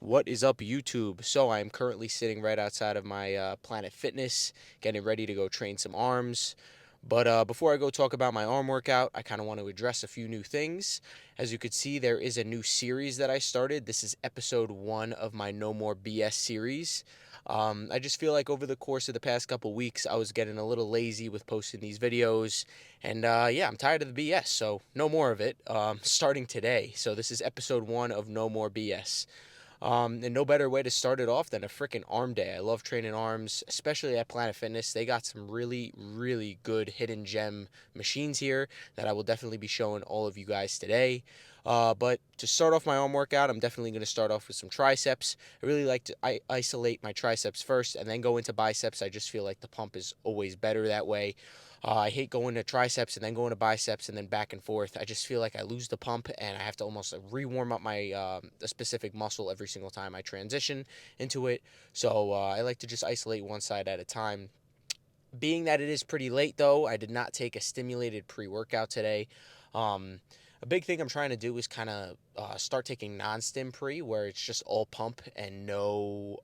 What is up, YouTube? So I am currently sitting right outside of my Planet Fitness, getting ready to go train some arms. But before I go talk about my arm workout, I kind of want to address a few new things. As you could see, there is a new series that I started. This is episode 1 of my No More BS series. I just feel like over the course of the past couple weeks, I was getting a little lazy with posting these videos. And yeah, I'm tired of the BS, so no more of it. Starting today. So this is episode 1 of No More BS. And no better way to start it off than a freaking arm day. I love training arms, especially at Planet Fitness. They got some really, really good hidden gem machines here that I will definitely be showing all of you guys today. But to start off my arm workout, I'm definitely going to start off with some triceps. I really like to isolate my triceps first and then go into biceps. I just feel like the pump is always better that way. I hate going to triceps and then going to biceps and then back and forth. I just feel like I lose the pump and I have to almost re-warm up my a specific muscle every single time I transition into it. So I like to just isolate one side at a time. Being that it is pretty late though, I did not take a stimulated pre-workout today. A big thing I'm trying to do is kind of start taking non-stim pre, where it's just all pump and no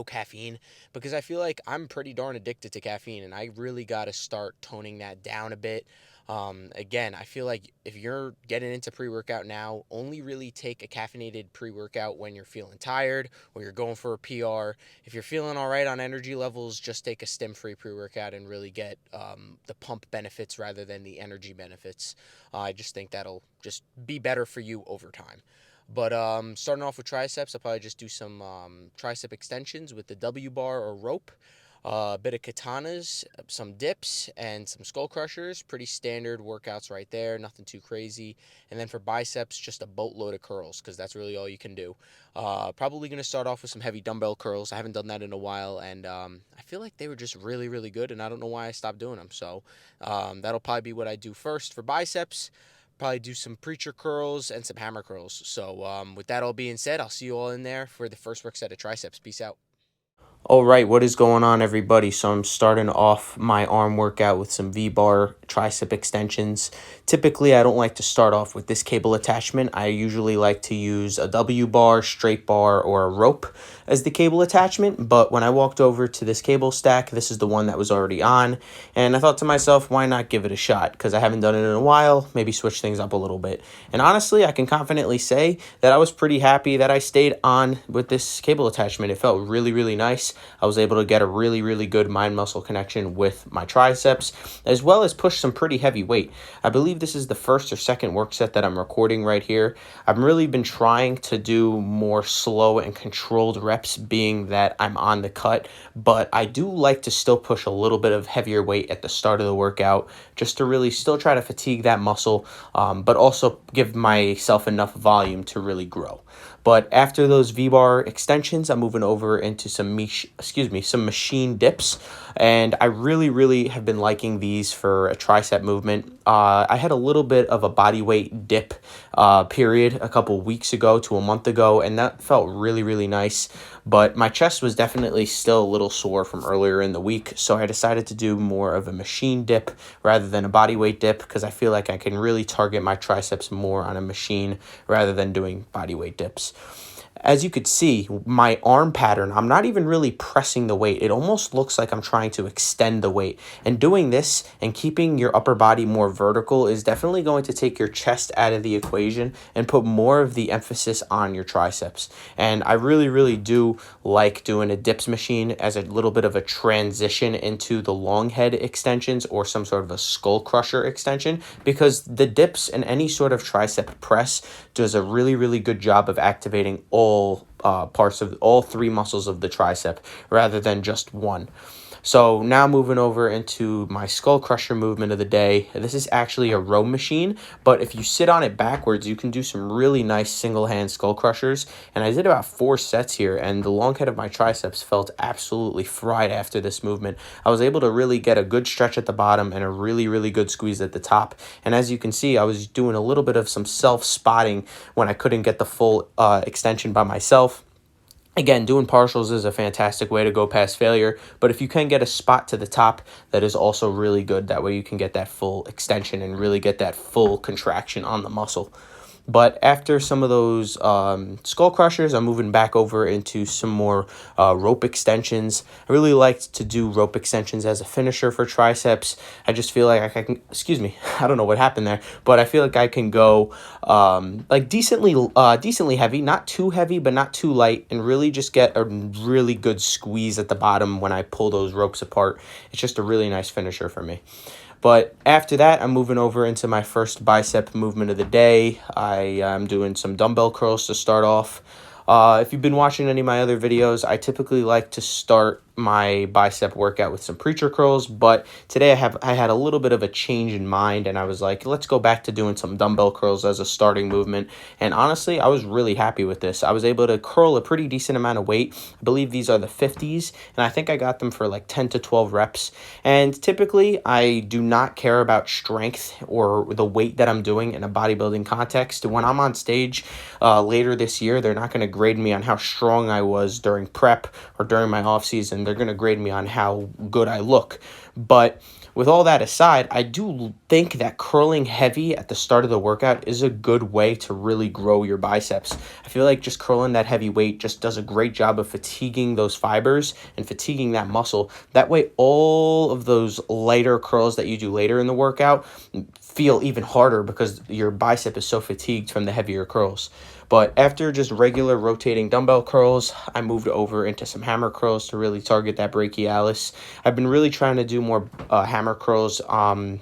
caffeine, because I feel like I'm pretty darn addicted to caffeine and I really got to start toning that down a bit. Again, I feel like if you're getting into pre workout now, only really take a caffeinated pre workout when you're feeling tired or you're going for a PR. If you're feeling all right on energy levels, just take a stim free pre workout and really get the pump benefits rather than the energy benefits. I just think that'll just be better for you over time. But starting off with triceps, I'll probably just do some tricep extensions with the W bar or rope, a bit of katanas, some dips, and some skull crushers. Pretty standard workouts right there, nothing too crazy. And then for biceps, just a boatload of curls, because that's really all you can do. Probably going to start off with some heavy dumbbell curls. I haven't done that in a while, and I feel like they were just really, really good, and I don't know why I stopped doing them. So that'll probably be what I do first for biceps. Probably do some preacher curls and some hammer curls. So with that all being said, I'll see you all in there for the first work set of triceps. Peace out. All right, what is going on, everybody? So I'm starting off my arm workout with some V-bar tricep extensions. Typically, I don't like to start off with this cable attachment. I usually like to use a W bar, straight bar, or a rope as the cable attachment. But when I walked over to this cable stack, this is the one that was already on. And I thought to myself, why not give it a shot? Because I haven't done it in a while, maybe switch things up a little bit. And honestly, I can confidently say that I was pretty happy that I stayed on with this cable attachment. It felt really, really nice. I was able to get a really, really good mind-muscle connection with my triceps, as well as push some pretty heavy weight. I believe this is the first or second work set that I'm recording right here. I've really been trying to do more slow and controlled reps, being that I'm on the cut, but I do like to still push a little bit of heavier weight at the start of the workout, just to really still try to fatigue that muscle, but also give myself enough volume to really grow. But after those V-bar extensions, I'm moving over into some machine dips, and I really, really have been liking these for a tricep movement. I had a little bit of a body weight dip period a couple weeks ago to a month ago, and that felt really, really nice. But my chest was definitely still a little sore from earlier in the week, so I decided to do more of a machine dip rather than a body weight dip, because I feel like I can really target my triceps more on a machine rather than doing body weight dips. As you could see, my arm pattern, I'm not even really pressing the weight. It almost looks like I'm trying to extend the weight. And doing this and keeping your upper body more vertical is definitely going to take your chest out of the equation and put more of the emphasis on your triceps. And I really, really do like doing a dips machine as a little bit of a transition into the long head extensions or some sort of a skull crusher extension, because the dips and any sort of tricep press does a really, really good job of activating all parts of all three muscles of the tricep rather than just one. So now moving over into my skull crusher movement of the day. This is actually a row machine, but if you sit on it backwards, you can do some really nice single hand skull crushers. And I did about 4 sets here, and the long head of my triceps felt absolutely fried after this movement. I was able to really get a good stretch at the bottom and a really, really good squeeze at the top. And as you can see, I was doing a little bit of some self-spotting when I couldn't get the full extension by myself. Again, doing partials is a fantastic way to go past failure, but if you can get a spot to the top, that is also really good. That way you can get that full extension and really get that full contraction on the muscle. But after some of those skull crushers, I'm moving back over into some more rope extensions. I really liked to do rope extensions as a finisher for triceps. I just feel like I can, excuse me, I don't know what happened there, but I feel like I can go like decently heavy, not too heavy, but not too light, and really just get a really good squeeze at the bottom when I pull those ropes apart. It's just a really nice finisher for me. But after that, I'm moving over into my first bicep movement of the day. I am doing some dumbbell curls to start off. If you've been watching any of my other videos, I typically like to start my bicep workout with some preacher curls, but today I had a little bit of a change in mind, and I was like, let's go back to doing some dumbbell curls as a starting movement. And honestly, I was really happy with this. I was able to curl a pretty decent amount of weight. I believe these are the 50s, and I think I got them for like 10 to 12 reps. And typically, I do not care about strength or the weight that I'm doing in a bodybuilding context. When I'm on stage later this year, they're not going to grade me on how strong I was during prep or during my off season. They're going to grade me on how good I look. But with all that aside, I do think that curling heavy at the start of the workout is a good way to really grow your biceps. I feel like just curling that heavy weight just does a great job of fatiguing those fibers and fatiguing that muscle. That way, all of those lighter curls that you do later in the workout feel even harder because your bicep is so fatigued from the heavier curls. But after just regular rotating dumbbell curls, I moved over into some hammer curls to really target that brachialis. I've been really trying to do more hammer curls on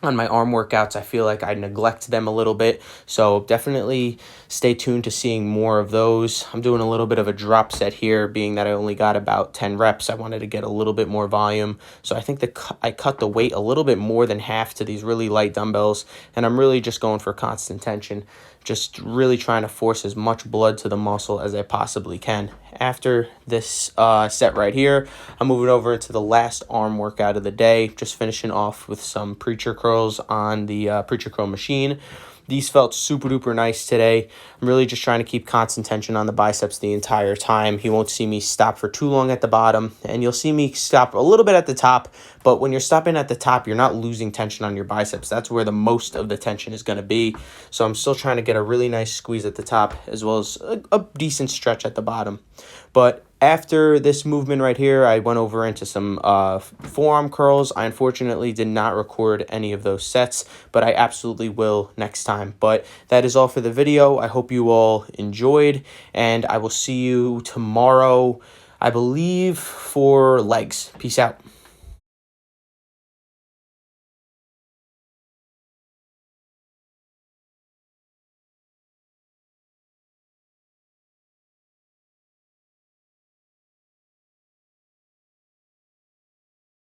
my arm workouts. I feel like I neglect them a little bit, so definitely stay tuned to seeing more of those. I'm doing a little bit of a drop set here, being that I only got about 10 reps. I wanted to get a little bit more volume, so I think I cut the weight a little bit more than half to these really light dumbbells, and I'm really just going for constant tension, just really trying to force as much blood to the muscle as I possibly can. After this set right here, I'm moving over into the last arm workout of the day, just finishing off with some preacher curls on the preacher curl machine. These felt super duper nice today. I'm really just trying to keep constant tension on the biceps the entire time. You won't see me stop for too long at the bottom, and you'll see me stop a little bit at the top, but when you're stopping at the top, you're not losing tension on your biceps. That's where the most of the tension is going to be. So I'm still trying to get a really nice squeeze at the top as well as a decent stretch at the bottom. But after this movement right here, I went over into some forearm curls. I unfortunately did not record any of those sets, but I absolutely will next time. But that is all for the video. I hope you all enjoyed, and I will see you tomorrow, I believe, for legs. Peace out.